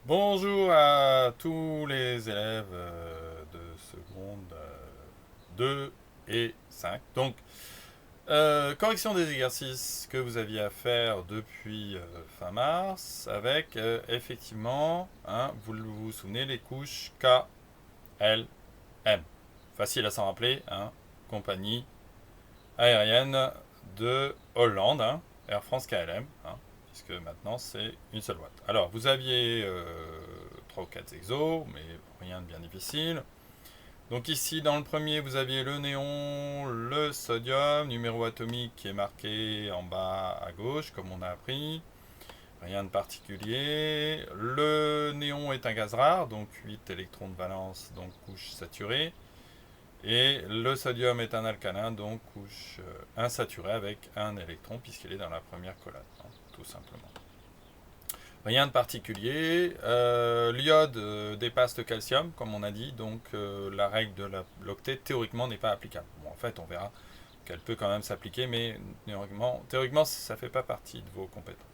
Bonjour à tous les élèves de seconde 2 et 5. Donc, correction des exercices que vous aviez à faire depuis fin mars avec effectivement, vous vous souvenez, les couches K, L, M. Facile à s'en rappeler, compagnie aérienne de Hollande, Air France KLM, puisque maintenant c'est une seule boîte. Alors vous aviez 3 ou 4 exos, mais rien de bien difficile. Donc ici dans le premier vous aviez le néon, le sodium, numéro atomique qui est marqué en bas à gauche comme on a appris. Rien de particulier. Le néon est un gaz rare, donc 8 électrons de valence, donc couche saturée. Et le sodium est un alcalin, donc couche insaturée avec un électron puisqu'il est dans la première colonne, tout simplement. Rien de particulier. L'iode dépasse le calcium, comme on a dit, donc la règle de l'octet théoriquement n'est pas applicable. Bon, en fait, on verra qu'elle peut quand même s'appliquer, mais théoriquement ça ne fait pas partie de vos compétences.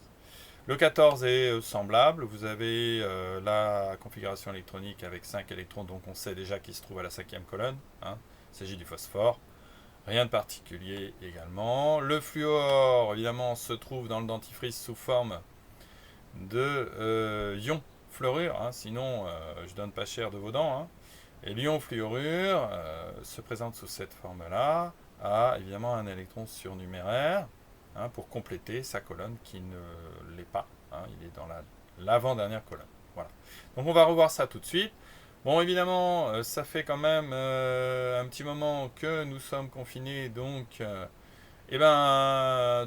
Le 14 est semblable. Vous avez la configuration électronique avec 5 électrons, donc on sait déjà qu'il se trouve à la 5e colonne. Il s'agit du phosphore. Rien de particulier également. Le fluor, évidemment, se trouve dans le dentifrice sous forme de ion fluorure. Sinon, je donne pas cher de vos dents. Et l'ion fluorure se présente sous cette forme-là, a évidemment un électron surnuméraire. Pour compléter sa colonne qui ne l'est pas. Il est dans l'avant-dernière colonne. Voilà. Donc on va revoir ça tout de suite. Bon, évidemment, ça fait quand même un petit moment que nous sommes confinés, donc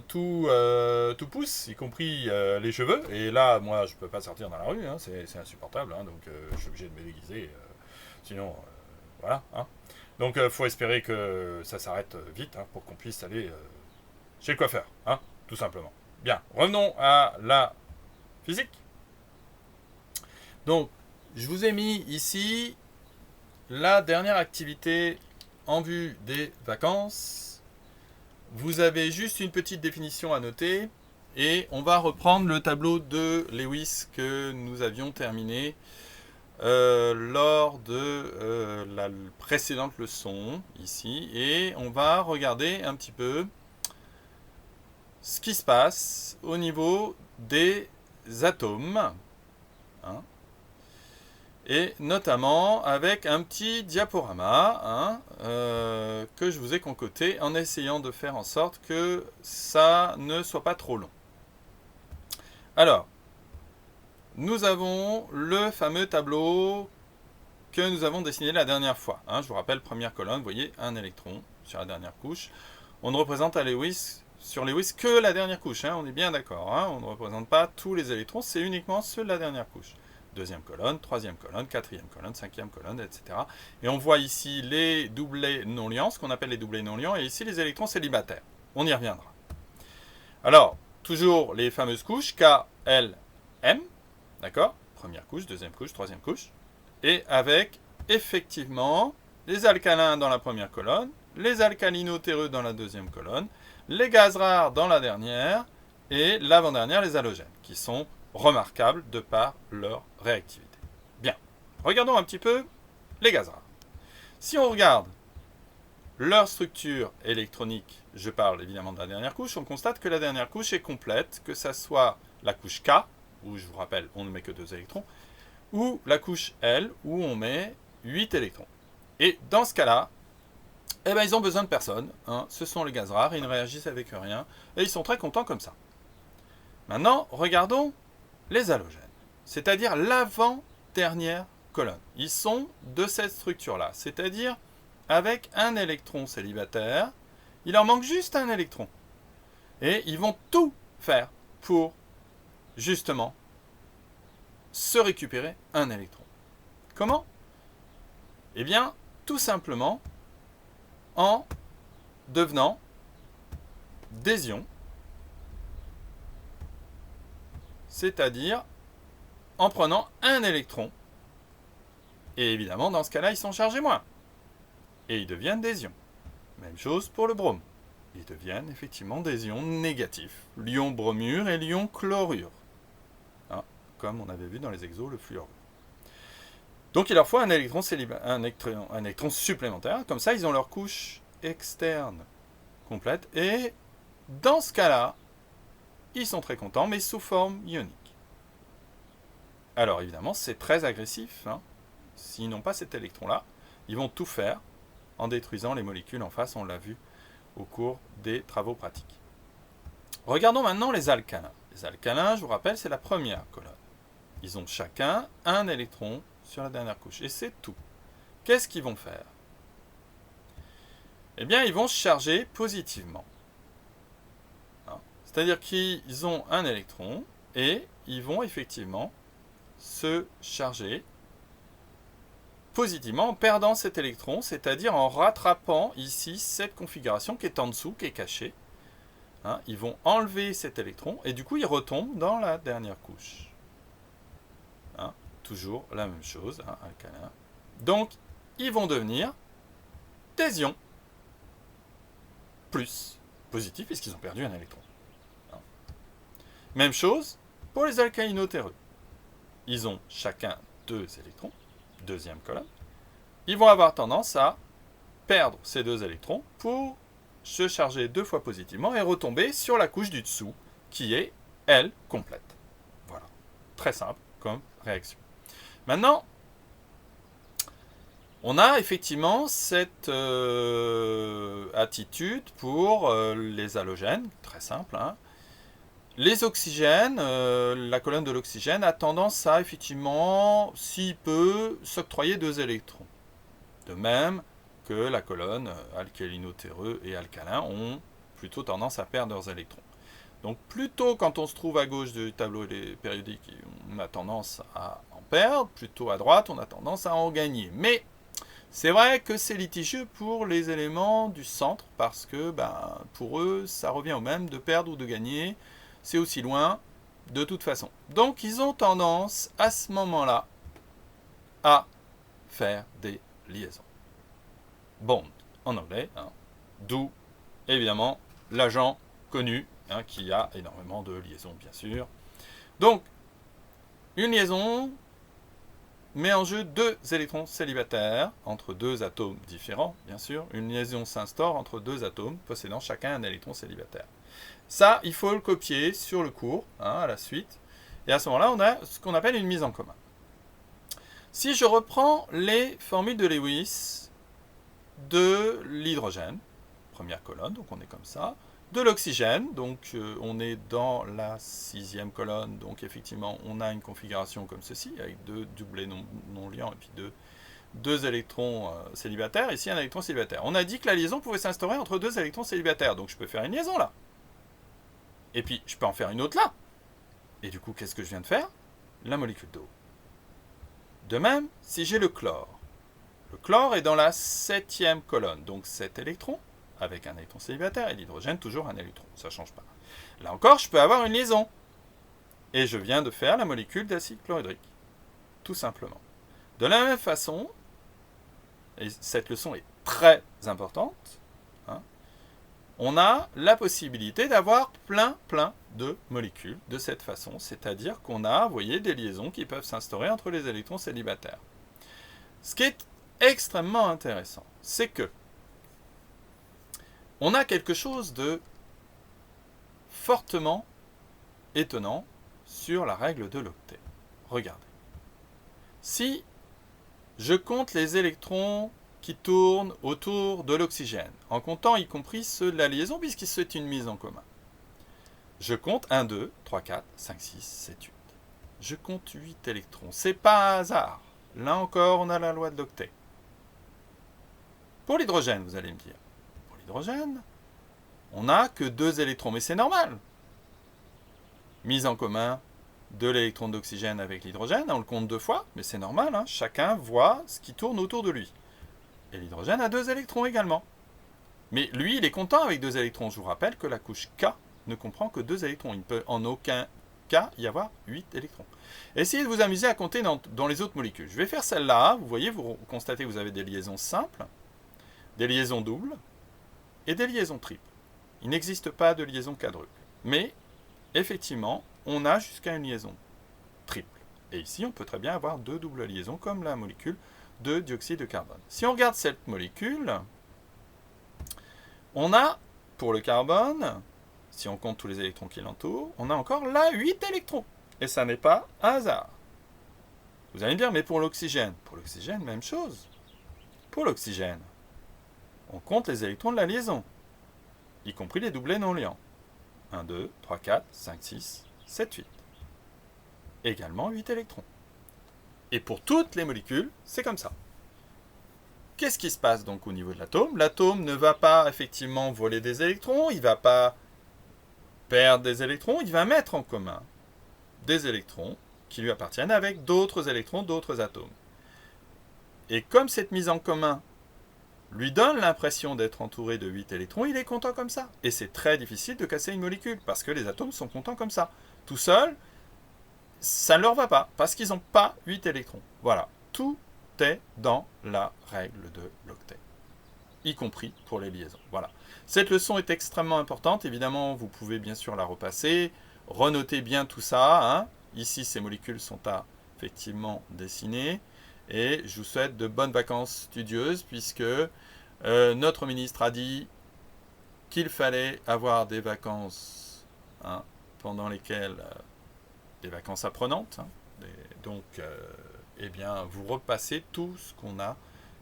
tout pousse, y compris les cheveux. Et là, moi, je peux pas sortir dans la rue, c'est insupportable, donc je suis obligé de me déguiser, sinon, voilà. Donc, faut espérer que ça s'arrête vite pour qu'on puisse aller chez le coiffeur, tout simplement. Bien, revenons à la physique. Donc, je vous ai mis ici la dernière activité en vue des vacances. Vous avez juste une petite définition à noter et on va reprendre le tableau de Lewis que nous avions terminé lors de la précédente leçon ici, et on va regarder un petit peu ce qui se passe au niveau des atomes, et notamment avec un petit diaporama que je vous ai concocté en essayant de faire en sorte que ça ne soit pas trop long. Alors, nous avons le fameux tableau que nous avons dessiné la dernière fois. Je vous rappelle, première colonne, vous voyez, un électron sur la dernière couche. On ne représente sur Lewis que la dernière couche, on est bien d'accord. On ne représente pas tous les électrons, c'est uniquement ceux de la dernière couche. Deuxième colonne, troisième colonne, quatrième colonne, cinquième colonne, etc. Et on voit ici les doublets non liants, ce qu'on appelle les doublets non liants, et ici les électrons célibataires. On y reviendra. Alors, toujours les fameuses couches, K, L, M, d'accord? Première couche, deuxième couche, troisième couche. Et avec, effectivement, les alcalins dans la première colonne, les alcalinotéreux dans la deuxième colonne, les gaz rares dans la dernière, et l'avant-dernière, les halogènes, qui sont remarquables de par leur réactivité. Bien, regardons un petit peu les gaz rares. Si on regarde leur structure électronique, je parle évidemment de la dernière couche, on constate que la dernière couche est complète, que ça soit la couche K, où je vous rappelle, on ne met que 2 électrons, ou la couche L, où on met 8 électrons. Et dans ce cas-là, ils ont besoin de personne. Ce sont les gaz rares, ils ne réagissent avec rien, et ils sont très contents comme ça. Maintenant, regardons les halogènes, c'est-à-dire l'avant-dernière colonne. Ils sont de cette structure-là, c'est-à-dire avec un électron célibataire, il en manque juste un électron. Et ils vont tout faire pour, justement, se récupérer un électron. Comment? Eh bien, tout simplement en devenant des ions, c'est-à-dire en prenant un électron. Et évidemment, dans ce cas-là, ils sont chargés moins. Et ils deviennent des ions. Même chose pour le brome. Ils deviennent effectivement des ions négatifs. L'ion bromure et l'ion chlorure. comme on avait vu dans les exos, le fluorure. Donc il leur faut un électron supplémentaire, comme ça ils ont leur couche externe complète, et dans ce cas-là, ils sont très contents, mais sous forme ionique. Alors évidemment, c'est très agressif, hein. S'ils n'ont pas cet électron-là, ils vont tout faire en détruisant les molécules en face, on l'a vu au cours des travaux pratiques. Regardons maintenant les alcalins. Les alcalins, je vous rappelle, c'est la première colonne. Ils ont chacun un électron sur la dernière couche, et c'est tout. Qu'est-ce qu'ils vont faire? Eh bien, ils vont se charger positivement. C'est-à-dire qu'ils ont un électron, et ils vont effectivement se charger positivement en perdant cet électron, c'est-à-dire en rattrapant ici cette configuration qui est en dessous, qui est cachée. Ils vont enlever cet électron et du coup ils retombent dans la dernière couche. Toujours la même chose, alcalin. Donc ils vont devenir des ions plus positifs puisqu'ils ont perdu un électron. Même chose pour les alcalinotéreux. Ils ont chacun 2 électrons, deuxième colonne. Ils vont avoir tendance à perdre ces 2 électrons pour se charger 2 fois positivement et retomber sur la couche du dessous qui est, elle, complète. Voilà. Très simple comme réaction. Maintenant, on a effectivement cette attitude pour les halogènes, très simple, hein. Les oxygènes, la colonne de l'oxygène a tendance à, effectivement, s'il peut, s'octroyer 2 électrons. De même que la colonne alcalinotéreux et alcalin ont plutôt tendance à perdre leurs électrons. Donc plutôt quand on se trouve à gauche du tableau périodique, on a tendance à en perdre, plutôt à droite, on a tendance à en gagner. Mais c'est vrai que c'est litigieux pour les éléments du centre, parce que pour eux, ça revient au même de perdre ou de gagner. C'est aussi loin, de toute façon. Donc, ils ont tendance, à ce moment-là, à faire des liaisons. Bond, en anglais, d'où, évidemment, l'agent connu, qui a énormément de liaisons, bien sûr. Donc, une liaison met en jeu 2 électrons célibataires, entre 2 atomes différents, bien sûr. Une liaison s'instaure entre 2 atomes, possédant chacun un électron célibataire. Ça, il faut le copier sur le cours, à la suite. Et à ce moment-là, on a ce qu'on appelle une mise en commun. Si je reprends les formules de Lewis de l'hydrogène, première colonne, donc on est comme ça, de l'oxygène, donc on est dans la 6e colonne, donc effectivement, on a une configuration comme ceci, avec 2 doublés non liants et puis 2 électrons célibataires, ici un électron célibataire. On a dit que la liaison pouvait s'instaurer entre 2 électrons célibataires, donc je peux faire une liaison là. Et puis, je peux en faire une autre là. Et du coup, qu'est-ce que je viens de faire? La molécule d'eau. De même, si j'ai le chlore. Le chlore est dans la 7e colonne, donc 7 électrons, avec un électron célibataire, et l'hydrogène, toujours un électron. Ça ne change pas. Là encore, je peux avoir une liaison. Et je viens de faire la molécule d'acide chlorhydrique. Tout simplement. De la même façon, et cette leçon est très importante, on a la possibilité d'avoir plein de molécules de cette façon, c'est-à-dire qu'on a, vous voyez, des liaisons qui peuvent s'instaurer entre les électrons célibataires. Ce qui est extrêmement intéressant, c'est que on a quelque chose de fortement étonnant sur la règle de l'octet. Regardez. Si je compte les électrons qui tournent autour de l'oxygène, en comptant y compris ceux de la liaison, puisque c'est une mise en commun. Je compte 1, 2, 3, 4, 5, 6, 7, 8. Je compte 8 électrons. C'est pas un hasard. Là encore, on a la loi de l'octet. Pour l'hydrogène, vous allez me dire. Pour l'hydrogène, on n'a que 2 électrons, mais c'est normal. Mise en commun de l'électron d'oxygène avec l'hydrogène, on le compte 2 fois, mais c'est normal, chacun voit ce qui tourne autour de lui. Et l'hydrogène a 2 électrons également. Mais lui, il est content avec 2 électrons. Je vous rappelle que la couche K ne comprend que 2 électrons. Il ne peut en aucun cas y avoir 8 électrons. Essayez de vous amuser à compter dans les autres molécules. Je vais faire celle-là. Vous voyez, vous constatez que vous avez des liaisons simples, des liaisons doubles et des liaisons triples. Il n'existe pas de liaison quadruple. Mais, effectivement, on a jusqu'à une liaison triple. Et ici, on peut très bien avoir 2 doubles liaisons comme la molécule de dioxyde de carbone. Si on regarde cette molécule, on a, pour le carbone, si on compte tous les électrons qui l'entourent, on a encore là 8 électrons. Et ça n'est pas un hasard. Vous allez me dire, mais pour l'oxygène, même chose. Pour l'oxygène, on compte les électrons de la liaison, y compris les doublets non liants. 1, 2, 3, 4, 5, 6, 7, 8. Également 8 électrons. Et pour toutes les molécules, c'est comme ça. Qu'est-ce qui se passe donc au niveau de l'atome? L'atome ne va pas effectivement voler des électrons, il ne va pas perdre des électrons, il va mettre en commun des électrons qui lui appartiennent avec d'autres électrons d'autres atomes. Et comme cette mise en commun lui donne l'impression d'être entouré de 8 électrons, il est content comme ça. Et c'est très difficile de casser une molécule, parce que les atomes sont contents comme ça. Tout seul, ça ne leur va pas, parce qu'ils n'ont pas 8 électrons. Voilà, tout est dans la règle de l'octet, y compris pour les liaisons. Voilà. Cette leçon est extrêmement importante, évidemment, vous pouvez bien sûr la repasser, renotez bien tout ça, hein. Ici, ces molécules sont à effectivement dessiner. Et je vous souhaite de bonnes vacances studieuses, puisque notre ministre a dit qu'il fallait avoir des vacances, hein, pendant lesquelles des vacances apprenantes. Hein, donc, eh bien, vous repassez tout ce qu'on a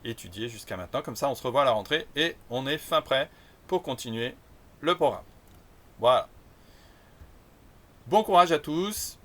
étudié jusqu'à maintenant. Comme ça, on se revoit à la rentrée et on est fin prêt pour continuer le programme. Voilà. Bon courage à tous.